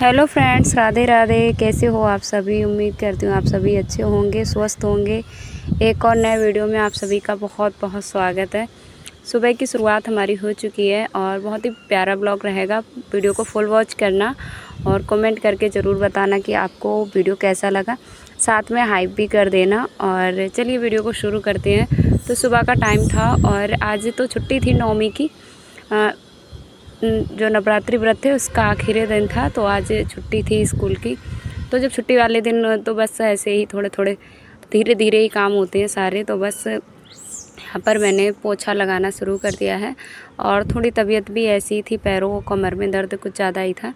Hello friends, Radhe Radhe. कैसे हो आप सभी? उम्मीद करती हूँ आप सभी अच्छे होंगे, स्वस्थ होंगे। एक और नए वीडियो में आप सभी का बहुत बहुत स्वागत है। सुबह की शुरुआत हमारी हो चुकी है और बहुत ही प्यारा ब्लॉग रहेगा। वीडियो को फुल वॉच करना और कमेंट करके ज़रूर बताना कि आपको वीडियो कैसा लगा। साथ में हाइप भी कर देना। और चलिए वीडियो को शुरू करते हैं। तो सुबह का टाइम था और आज तो छुट्टी थी नवमी की। जो नवरात्रि व्रत थे उसका आखिरी दिन था, तो आज छुट्टी थी स्कूल की। तो जब छुट्टी वाले दिन तो बस ऐसे ही थोड़े थोड़े धीरे धीरे ही काम होते हैं सारे। तो बस यहाँ पर मैंने पोछा लगाना शुरू कर दिया है। और थोड़ी तबीयत भी ऐसी थी, पैरों कमर में दर्द कुछ ज़्यादा ही था,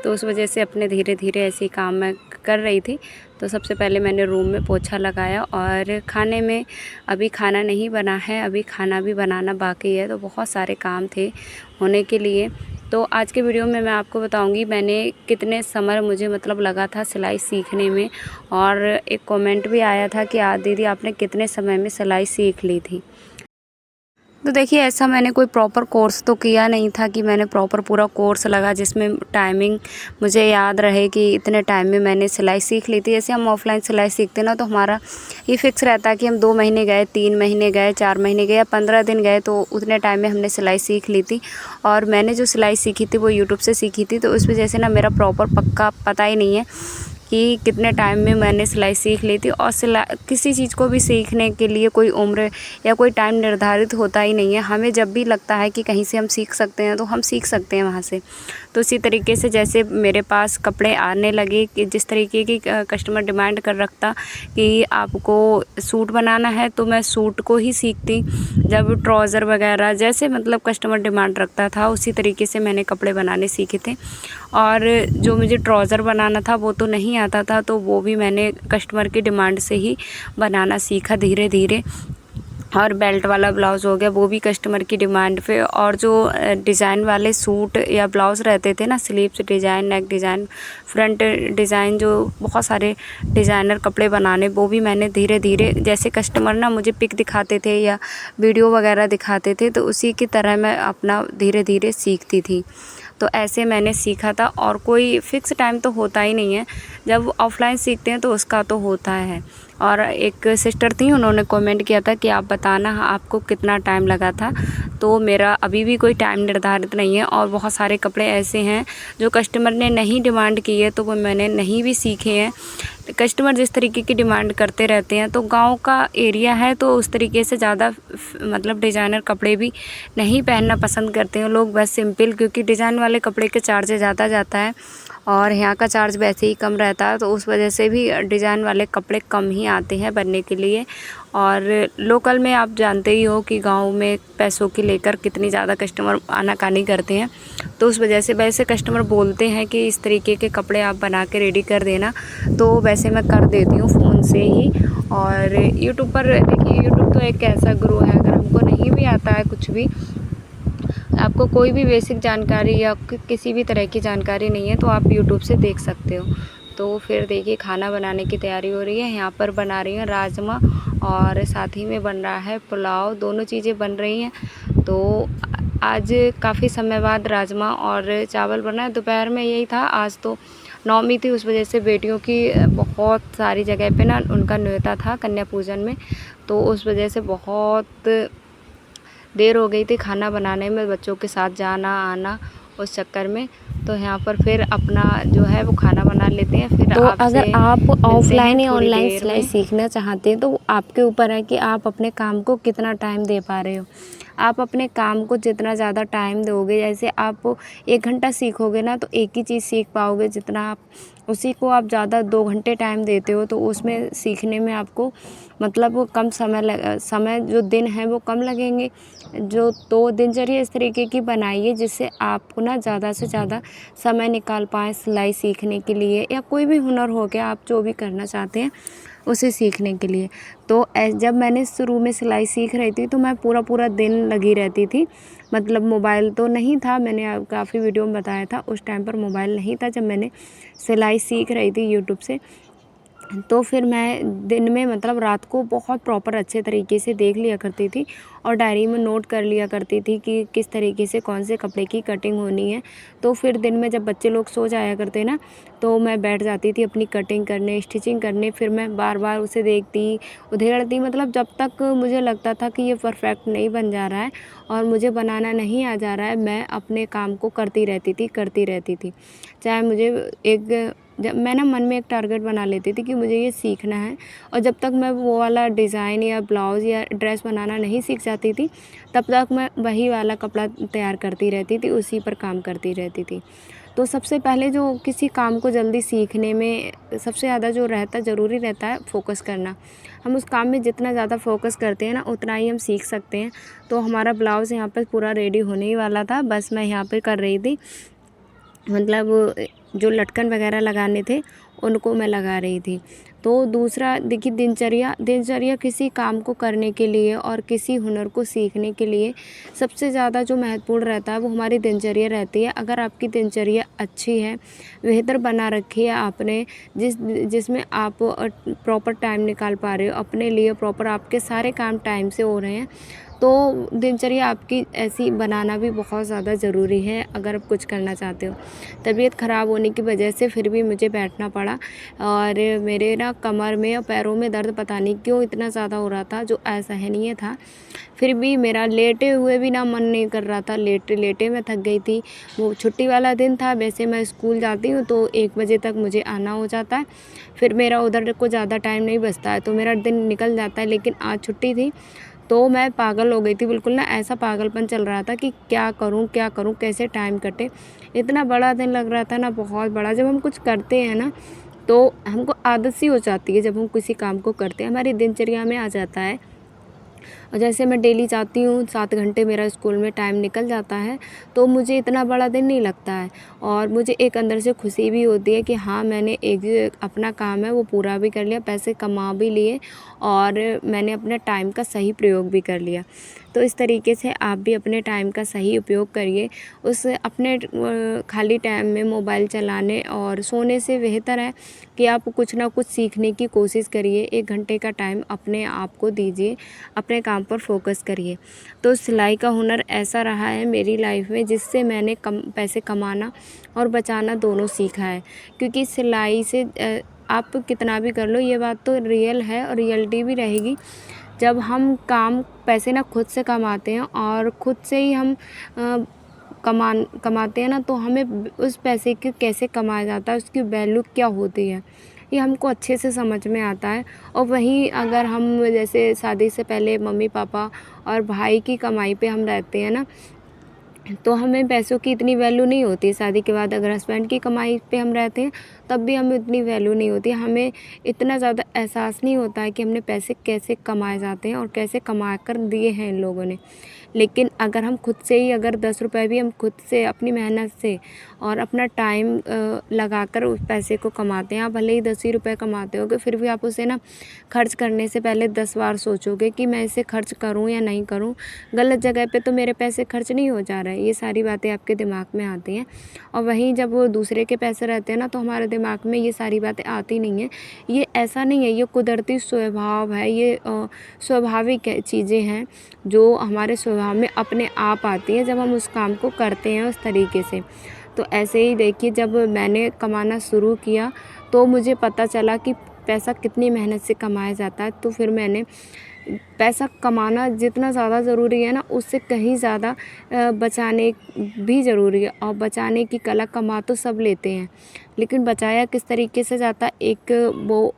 तो उस वजह से अपने धीरे धीरे ऐसे ही काम मैं कर रही थी। तो सबसे पहले मैंने रूम में पोछा लगाया। और खाने में अभी खाना नहीं बना है, अभी खाना भी बनाना बाकी है, तो बहुत सारे काम थे होने के लिए। तो आज के वीडियो में मैं आपको बताऊंगी मैंने कितने समय मुझे लगा था सिलाई सीखने में। और एक कमेंट भी आया था कि दीदी आपने कितने समय में सिलाई सीख ली थी। तो देखिए, ऐसा मैंने कोई प्रॉपर कोर्स तो किया नहीं था कि मैंने प्रॉपर पूरा कोर्स लगा जिसमें टाइमिंग मुझे याद रहे कि इतने टाइम में मैंने सिलाई सीख ली थी। ऐसे हम ऑफलाइन सिलाई सीखते ना, तो हमारा ये फिक्स रहता है कि हम 2 महीने गए, 3 महीने गए, 4 महीने गए या 15 दिन गए, तो उतने टाइम में हमने सिलाई सीख ली थी। और मैंने जो सिलाई सीखी थी वो यूट्यूब से सीखी थी, तो उस वजह से ना मेरा प्रॉपर पक्का पता ही नहीं है कि कितने टाइम में मैंने सिलाई सीख ली थी। और किसी चीज़ को भी सीखने के लिए कोई उम्र या कोई टाइम निर्धारित होता ही नहीं है। हमें जब भी लगता है कि कहीं से हम सीख सकते हैं तो हम सीख सकते हैं वहाँ से। तो इसी तरीके से जैसे मेरे पास कपड़े आने लगे कि जिस तरीके की कस्टमर डिमांड कर रखता कि आपको सूट बनाना है, तो मैं सूट को ही सीखती। जब ट्राउज़र वगैरह जैसे कस्टमर डिमांड रखता था, उसी तरीके से मैंने कपड़े बनाने सीखे थे। और जो मुझे ट्राउज़र बनाना था वो तो नहीं आता था, तो वो भी मैंने कस्टमर की डिमांड से ही बनाना सीखा धीरे धीरे। और बेल्ट वाला ब्लाउज़ हो गया, वो भी कस्टमर की डिमांड पे। और जो डिज़ाइन वाले सूट या ब्लाउज़ रहते थे ना, स्लीव्स डिज़ाइन, नेक डिज़ाइन, फ्रंट डिज़ाइन, जो बहुत सारे डिज़ाइनर कपड़े बनाने, वो भी मैंने धीरे धीरे जैसे कस्टमर ना मुझे पिक दिखाते थे या वीडियो वगैरह दिखाते थे, तो उसी की तरह मैं अपना धीरे धीरे सीखती थी। तो ऐसे मैंने सीखा था। और कोई फ़िक्स टाइम तो होता ही नहीं है, जब ऑफ़लाइन सीखते हैं तो उसका तो होता है। और एक सिस्टर थी, उन्होंने कमेंट किया था कि आप बताना आपको कितना टाइम लगा था। तो मेरा अभी भी कोई टाइम निर्धारित नहीं है। और बहुत सारे कपड़े ऐसे हैं जो कस्टमर ने नहीं डिमांड की है, तो वो मैंने नहीं भी सीखे हैं। कस्टमर जिस तरीके की डिमांड करते रहते हैं, तो गांव का एरिया है, तो उस तरीके से ज़्यादा डिज़ाइनर कपड़े भी नहीं पहनना पसंद करते हैं लोग, बस सिंपल, क्योंकि डिज़ाइन वाले कपड़े के चार्ज ज़्यादा जाता है और यहाँ का चार्ज वैसे ही कम रहता है, तो उस वजह से भी डिज़ाइन वाले कपड़े कम ही आते हैं बनने के लिए। और लोकल में आप जानते ही हो कि गांव में पैसों की लेकर कितनी ज़्यादा कस्टमर आनाकानी करते हैं, तो उस वजह से वैसे कस्टमर बोलते हैं कि इस तरीके के कपड़े आप बना के रेडी कर देना, तो वैसे मैं कर देती हूँ फ़ोन से ही। और यूट्यूब पर देखिए, यूट्यूब तो एक ऐसा गुरु है, अगर हमको नहीं भी आता है कुछ भी, आपको कोई भी बेसिक जानकारी या किसी भी तरह की जानकारी नहीं है, तो आप यूट्यूब से देख सकते हो। तो फिर देखिए, खाना बनाने की तैयारी हो रही है। यहाँ पर बना रही हूँ राजमा और साथ ही में बन रहा है पुलाव, दोनों चीज़ें बन रही हैं। तो आज काफ़ी समय बाद राजमा और चावल बना है। दोपहर में यही था, आज तो नवमी थी, उस वजह से बेटियों की बहुत सारी जगह पे ना उनका न्योता था कन्या पूजन में, तो उस वजह से बहुत देर हो गई थी खाना बनाने में, बच्चों के साथ जाना आना उस चक्कर में। तो यहाँ पर फिर अपना जो है वो खाना बना लेते हैं। फिर तो अगर आप ऑफलाइन या ऑनलाइन सिलाई में सीखना चाहते हैं, तो आपके ऊपर है कि आप अपने काम को कितना टाइम दे पा रहे हो। आप अपने काम को जितना ज़्यादा टाइम दोगे, जैसे आप 1 घंटा सीखोगे ना, तो एक ही चीज़ सीख पाओगे। जितना आप उसी को आप ज़्यादा 2 घंटे टाइम देते हो, तो उसमें सीखने में आपको वो कम समय जो दिन है वो कम लगेंगे। जो तो दिनचर्या इस तरीके की बनाइए जिससे आपको ना ज़्यादा से ज़्यादा समय निकाल पाएँ सिलाई सीखने के लिए, या कोई भी हुनर हो गया, आप जो भी करना चाहते हैं उसे सीखने के लिए। तो जब मैंने शुरू में सिलाई सीख रही थी, तो मैं पूरा पूरा दिन लगी रहती थी। मोबाइल तो नहीं था, मैंने काफ़ी वीडियो में बताया था, उस टाइम पर मोबाइल नहीं था जब मैंने सिलाई सीख रही थी यूट्यूब से। तो फिर मैं दिन में मतलब रात को बहुत प्रॉपर अच्छे तरीके से देख लिया करती थी और डायरी में नोट कर लिया करती थी कि किस तरीके से कौन से कपड़े की कटिंग होनी है। तो फिर दिन में जब बच्चे लोग सो जाया करते ना, तो मैं बैठ जाती थी अपनी कटिंग करने, स्टिचिंग करने। फिर मैं बार बार उसे देखती, उधेड़ती, मतलब जब तक मुझे लगता था कि ये परफेक्ट नहीं बन जा रहा है और मुझे बनाना नहीं आ जा रहा है, मैं अपने काम को करती रहती थी। चाहे मुझे एक जब मैं ना मन में एक टारगेट बना लेती थी कि मुझे ये सीखना है, और जब तक मैं वो वाला डिज़ाइन या ब्लाउज़ या ड्रेस बनाना नहीं सीख जाती थी, तब तक मैं वही वाला कपड़ा तैयार करती रहती थी, उसी पर काम करती रहती थी। तो सबसे पहले जो किसी काम को जल्दी सीखने में सबसे ज़्यादा जो ज़रूरी रहता है फ़ोकस करना। हम उस काम में जितना ज़्यादा फ़ोकस करते हैं ना, उतना ही हम सीख सकते हैं। तो हमारा ब्लाउज़ यहाँ पर पूरा रेडी होने ही वाला था, बस मैं यहाँ पे कर रही थी, मतलब जो लटकन वगैरह लगाने थे उनको मैं लगा रही थी। तो दूसरा देखिए, दिनचर्या किसी काम को करने के लिए और किसी हुनर को सीखने के लिए सबसे ज़्यादा जो महत्वपूर्ण रहता है वो हमारी दिनचर्या रहती है। अगर आपकी दिनचर्या अच्छी है, बेहतर बना रखी है आपने, जिसमें आप प्रॉपर टाइम निकाल पा रहे हो अपने लिए, प्रॉपर आपके सारे काम टाइम से हो रहे हैं, तो दिनचर्या आपकी ऐसी बनाना भी बहुत ज़्यादा ज़रूरी है अगर आप कुछ करना चाहते हो। तबीयत ख़राब होने की वजह से फिर भी मुझे बैठना पड़ा, और मेरे ना कमर में और पैरों में दर्द पता नहीं क्यों इतना ज़्यादा हो रहा था, जो असहनीय था। फिर भी मेरा लेटे हुए भी ना मन नहीं कर रहा था, लेटे मैं थक गई थी। वो छुट्टी वाला दिन था, वैसे मैं स्कूल जाती हूँ तो 1 बजे तक मुझे आना हो जाता है, फिर मेरा उधर को ज़्यादा टाइम नहीं बचता है, तो मेरा दिन निकल जाता है। लेकिन आज छुट्टी थी, तो मैं पागल हो गई थी, बिल्कुल ना ऐसा पागलपन चल रहा था कि क्या करूँ, कैसे टाइम कटे। इतना बड़ा दिन लग रहा था ना, बहुत बड़ा। जब हम कुछ करते हैं ना, तो हमको आदत सी हो जाती है, जब हम किसी काम को करते हैं हमारी दिनचर्या में आ जाता है। और जैसे मैं डेली जाती हूँ, 7 घंटे मेरा स्कूल में टाइम निकल जाता है, तो मुझे इतना बड़ा दिन नहीं लगता है, और मुझे एक अंदर से खुशी भी होती है कि हाँ, मैंने एक अपना काम है वो पूरा भी कर लिया, पैसे कमा भी लिए, और मैंने अपने टाइम का सही प्रयोग भी कर लिया। तो इस तरीके से आप भी अपने टाइम का सही उपयोग करिए। उस अपने खाली टाइम में मोबाइल चलाने और सोने से बेहतर है कि आप कुछ ना कुछ सीखने की कोशिश करिए। 1 घंटे का टाइम अपने आप को दीजिए, अपने काम पर फोकस करिए। तो सिलाई का हुनर ऐसा रहा है मेरी लाइफ में, जिससे मैंने पैसे कमाना और बचाना दोनों सीखा है। क्योंकि सिलाई से आप कितना भी कर लो, ये बात तो रियल है और रियलिटी भी रहेगी। जब हम पैसे ना खुद से कमाते हैं और खुद से ही हम कमाते हैं ना, तो हमें उस पैसे को कैसे कमाया जाता है, उसकी वैल्यू क्या होती है, ये हमको अच्छे से समझ में आता है। और वहीं अगर हम जैसे शादी से पहले मम्मी पापा और भाई की कमाई पे हम रहते हैं ना, तो हमें पैसों की इतनी वैल्यू नहीं होती। शादी के बाद अगर हस्बैंड की कमाई पे हम रहते हैं, तब भी हमें इतनी वैल्यू नहीं होती। हमें इतना ज़्यादा एहसास नहीं होता है कि हमने पैसे कैसे कमाए जाते हैं और कैसे कमा कर दिए हैं इन लोगों ने। लेकिन अगर हम खुद से ही अगर 10 रुपए भी हम खुद से अपनी मेहनत से और अपना टाइम लगाकर उस पैसे को कमाते हैं, आप भले ही 10 ही रुपए कमाते होगे, फिर भी आप उसे ना खर्च करने से पहले 10 बार सोचोगे कि मैं इसे खर्च करूँ या नहीं करूँ, गलत जगह पे तो मेरे पैसे खर्च नहीं हो जा रहे हैं। ये सारी बातें आपके दिमाग में आती हैं। और वहीं जब वो दूसरे के पैसे रहते हैं ना, तो हमारे दिमाग में ये सारी बातें आती नहीं हैं। ये ऐसा नहीं है, ये कुदरती स्वभाव है, ये स्वाभाविक चीज़ें हैं जो हमारे स्वभाव में अपने आप आती हैं जब हम उस काम को करते हैं उस तरीके से। तो ऐसे ही देखिए, जब मैंने कमाना शुरू किया तो मुझे पता चला कि पैसा कितनी मेहनत से कमाया जाता है। तो फिर मैंने पैसा कमाना जितना ज़्यादा ज़रूरी है ना, उससे कहीं ज़्यादा बचाने भी ज़रूरी है। और बचाने की कला कमा तो सब लेते हैं, लेकिन बचाया किस तरीके से जाता है, एक वो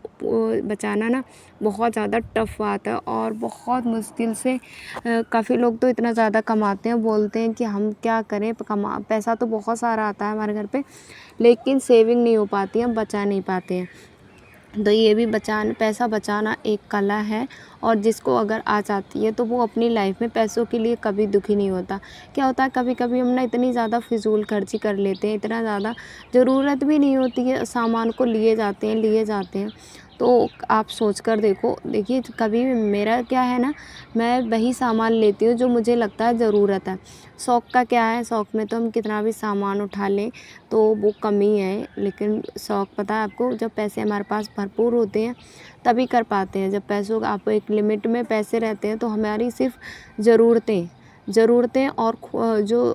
बचाना ना बहुत ज़्यादा टफ बात है और बहुत मुश्किल से। काफ़ी लोग तो इतना ज़्यादा कमाते हैं, बोलते हैं कि हम क्या करें, पैसा तो बहुत सारा आता है हमारे घर पे, लेकिन सेविंग नहीं हो पाती है, हम बचा नहीं पाते हैं। तो ये भी पैसा बचाना एक कला है, और जिसको अगर आ जाती है तो वो अपनी लाइफ में पैसों के लिए कभी दुखी नहीं होता। क्या होता है, कभी कभी हम ना इतनी ज़्यादा फिजूल खर्ची कर लेते हैं, इतना ज़्यादा ज़रूरत भी नहीं होती है, सामान को लिए जाते हैं। तो आप सोच कर देखो। देखिए कभी भी मेरा क्या है ना, मैं वही सामान लेती हूँ जो मुझे लगता है ज़रूरत है। शौक़ का क्या है, शौक़ में तो हम कितना भी सामान उठा लें तो वो कमी है, लेकिन शौक़ पता है आपको, जब पैसे हमारे पास भरपूर होते हैं तभी कर पाते हैं। जब पैसों का आप एक लिमिट में पैसे रहते हैं तो हमारी सिर्फ ज़रूरतें और जो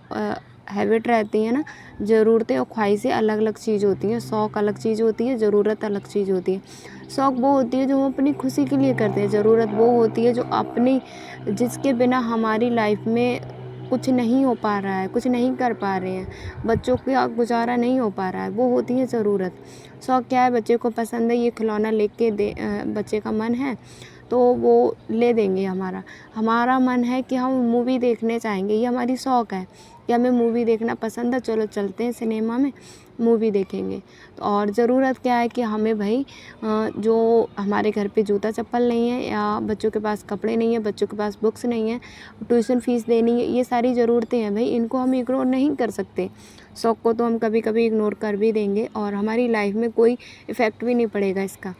हैबिट रहती है ना, ज़रूरतें और ख्वाहिशें अलग अलग चीज़ होती हैं। शौक़ अलग चीज़ होती है, ज़रूरत अलग चीज़ होती है। शौक़ वो होती है जो हम अपनी खुशी के लिए करते हैं, ज़रूरत वो होती है जो अपनी, जिसके बिना हमारी लाइफ में कुछ नहीं हो पा रहा है, कुछ नहीं कर पा रहे हैं, बच्चों का गुजारा नहीं हो पा रहा है, वो होती है ज़रूरत। शौक़ क्या है, बच्चे को पसंद है ये खिलौना लेके दे, बच्चे का मन है तो वो ले देंगे। हमारा मन है कि हम मूवी देखने चाहेंगे, ये हमारी शौक़ है कि हमें मूवी देखना पसंद है, चलो चलते हैं सिनेमा में मूवी देखेंगे। तो और ज़रूरत क्या है कि हमें भाई जो हमारे घर पे जूता चप्पल नहीं है, या बच्चों के पास कपड़े नहीं है, बच्चों के पास बुक्स नहीं है, ट्यूशन फ़ीस देनी है, ये सारी ज़रूरतें हैं भाई, इनको हम इग्नोर नहीं कर सकते। शौक़ को तो हम कभी कभी इग्नोर कर भी देंगे और हमारी लाइफ में कोई इफ़ेक्ट भी नहीं पड़ेगा इसका।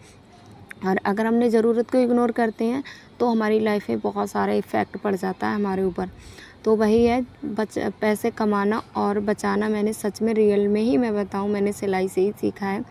और अगर हमने ज़रूरत को इग्नोर करते हैं तो हमारी लाइफ में बहुत सारा इफ़ेक्ट पड़ जाता है हमारे ऊपर। तो वही है, पैसे कमाना और बचाना। मैंने सच में रियल में ही मैं बताऊँ, मैंने सिलाई से ही सीखा है।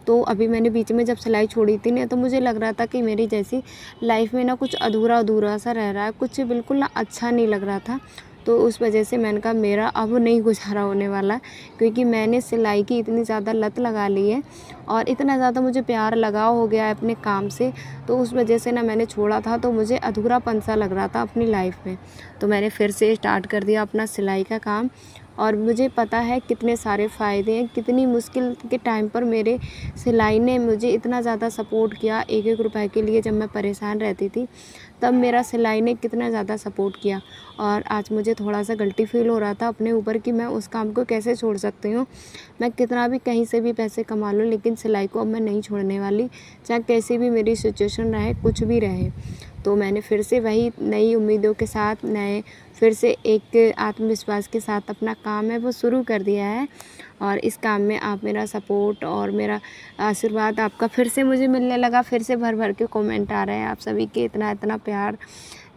तो अभी मैंने बीच में जब सिलाई छोड़ी थी ना, तो मुझे लग रहा था कि मेरी जैसी लाइफ में ना कुछ अधूरा सा रह रहा है, कुछ बिल्कुल ना अच्छा नहीं लग रहा था। तो उस वजह से मैंने कहा मेरा अब नहीं गुजारा होने वाला, क्योंकि मैंने सिलाई की इतनी ज़्यादा लत लगा ली है और इतना ज़्यादा मुझे प्यार लगाव हो गया है अपने काम से। तो उस वजह से ना मैंने छोड़ा था, तो मुझे अधूरापन सा लग रहा था अपनी लाइफ में। तो मैंने फिर से स्टार्ट कर दिया अपना सिलाई का काम और मुझे पता है कितने सारे फ़ायदे हैं, कितनी मुश्किल के टाइम पर मेरे सिलाई ने मुझे इतना ज़्यादा सपोर्ट किया। एक रुपए के लिए जब मैं परेशान रहती थी, तब मेरा सिलाई ने कितना ज़्यादा सपोर्ट किया। और आज मुझे थोड़ा सा गिल्टी फ़ील हो रहा था अपने ऊपर कि मैं उस काम को कैसे छोड़ सकती हूँ। मैं कितना भी कहीं से भी पैसे कमा लूँ, लेकिन सिलाई को अब मैं नहीं छोड़ने वाली, चाहे कैसी भी मेरी सिचुएशन रहे, कुछ भी रहे। तो मैंने फिर से वही नई उम्मीदों के साथ, फिर से एक आत्मविश्वास के साथ अपना काम है वो शुरू कर दिया है। और इस काम में आप मेरा सपोर्ट और मेरा आशीर्वाद आपका फिर से मुझे मिलने लगा। फिर से भर भर के कमेंट आ रहे हैं, आप सभी के इतना प्यार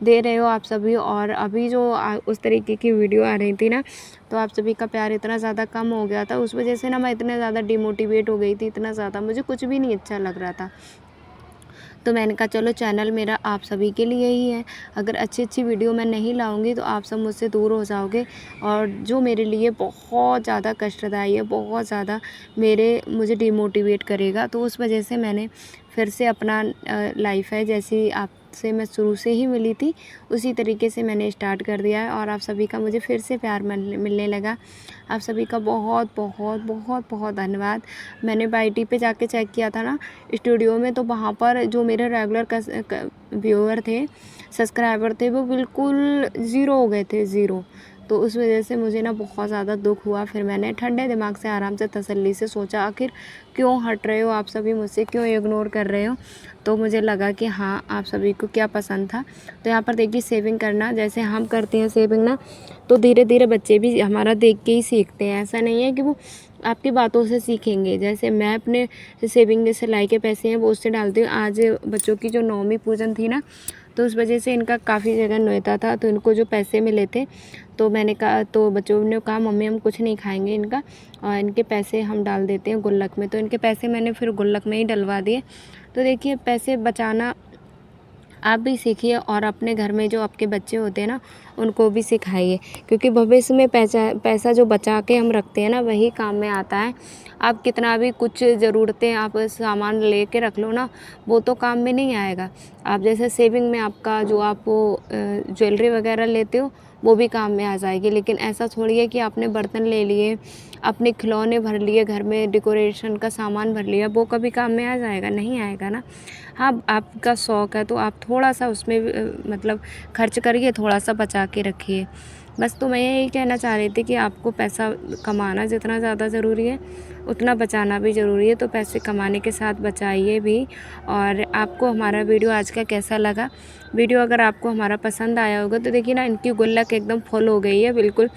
दे रहे हो आप सभी। और अभी जो उस तरीके की वीडियो आ रही थी ना, तो आप सभी का प्यार इतना ज़्यादा कम हो गया था, उस वजह से ना मैं इतने ज़्यादा डिमोटिवेट हो गई थी, इतना ज़्यादा मुझे कुछ भी नहीं अच्छा लग रहा था। तो मैंने कहा चलो चैनल मेरा आप सभी के लिए ही है, अगर अच्छी वीडियो मैं नहीं लाऊंगी तो आप सब मुझसे दूर हो जाओगे, और जो मेरे लिए बहुत ज़्यादा कष्टदायी है, बहुत ज़्यादा मुझे डिमोटिवेट करेगा। तो उस वजह से मैंने फिर से अपना लाइफ है जैसी आपसे मैं शुरू से ही मिली थी, उसी तरीके से मैंने स्टार्ट कर दिया है। और आप सभी का मुझे फिर से प्यार मिलने लगा। आप सभी का बहुत बहुत बहुत बहुत धन्यवाद। मैंने YT पे जाके चेक किया था ना स्टूडियो में, तो वहाँ पर जो मेरे रेगुलर व्यूअर थे, सब्सक्राइबर थे, वो बिल्कुल ज़ीरो हो गए थे, ज़ीरो। तो उस वजह से मुझे ना बहुत ज़्यादा दुख हुआ। फिर मैंने ठंडे दिमाग से आराम से तसल्ली से सोचा, आखिर क्यों हट रहे हो आप सभी मुझसे, क्यों इग्नोर कर रहे हो। तो मुझे लगा कि हाँ, आप सभी को क्या पसंद था। तो यहाँ पर देखिए, सेविंग करना जैसे हम करते हैं सेविंग ना, तो धीरे धीरे बच्चे भी हमारा देख के ही सीखते हैं। ऐसा नहीं है कि वो आपकी बातों से सीखेंगे। जैसे मैं अपने सेविंग में सिलाई के पैसे हैं वो उससे डालती हूँ। आज बच्चों की जो नवमी पूजन थी ना, तो उस वजह से इनका काफ़ी जगह न्योता था, तो इनको जो पैसे मिले थे, तो मैंने कहा, तो बच्चों ने कहा मम्मी हम कुछ नहीं खाएंगे इनका, और इनके पैसे हम डाल देते हैं गुल्लक में। तो इनके पैसे मैंने फिर गुल्लक में ही डलवा दिए। तो देखिए, पैसे बचाना आप भी सीखिए और अपने घर में जो आपके बच्चे होते हैं ना, उनको भी सिखाइए, क्योंकि भविष्य में पैसा जो बचा के हम रखते हैं ना, वही काम में आता है। आप कितना भी कुछ ज़रूरतें आप सामान ले के रख लो ना, वो तो काम में नहीं आएगा। आप जैसे सेविंग में आपका जो आप ज्वेलरी वगैरह लेते हो, वो भी काम में आ जाएगी। लेकिन ऐसा थोड़ी है कि आपने बर्तन ले लिए, अपने खिलौने भर लिए, घर में डेकोरेशन का सामान भर लिया, वो कभी काम में आ जाएगा? नहीं आएगा ना। हाँ, आपका शौक़ है तो आप थोड़ा सा उसमें मतलब खर्च करिए, थोड़ा सा बचा के रखिए। बस तो मैं यही कहना चाह रही थी कि आपको पैसा कमाना जितना ज़्यादा ज़रूरी है उतना बचाना भी ज़रूरी है, तो पैसे कमाने के साथ बचाइए भी। और आपको हमारा वीडियो आज का कैसा लगा? वीडियो अगर आपको हमारा पसंद आया होगा तो देखिए ना, इनकी गुल्लक एकदम फुल हो गई है, बिल्कुल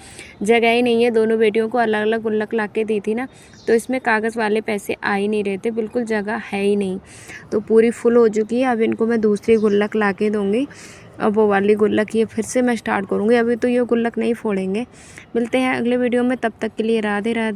जगह ही नहीं है। दोनों बेटियों को अलग अलग गुल्लक ला के दी थी ना, तो इसमें कागज़ वाले पैसे आ ही नहीं रहे थे, बिल्कुल जगह है ही नहीं, तो पूरी फुल हो चुकी है। अब इनको मैं दूसरी गुल्लक ला के दूँगी। अब वो वाली गुल्लक ये फिर से मैं स्टार्ट करूँगी, अभी तो ये गुल्लक नहीं फोड़ेंगे। मिलते हैं अगले वीडियो में, तब तक के लिए राधे राधे।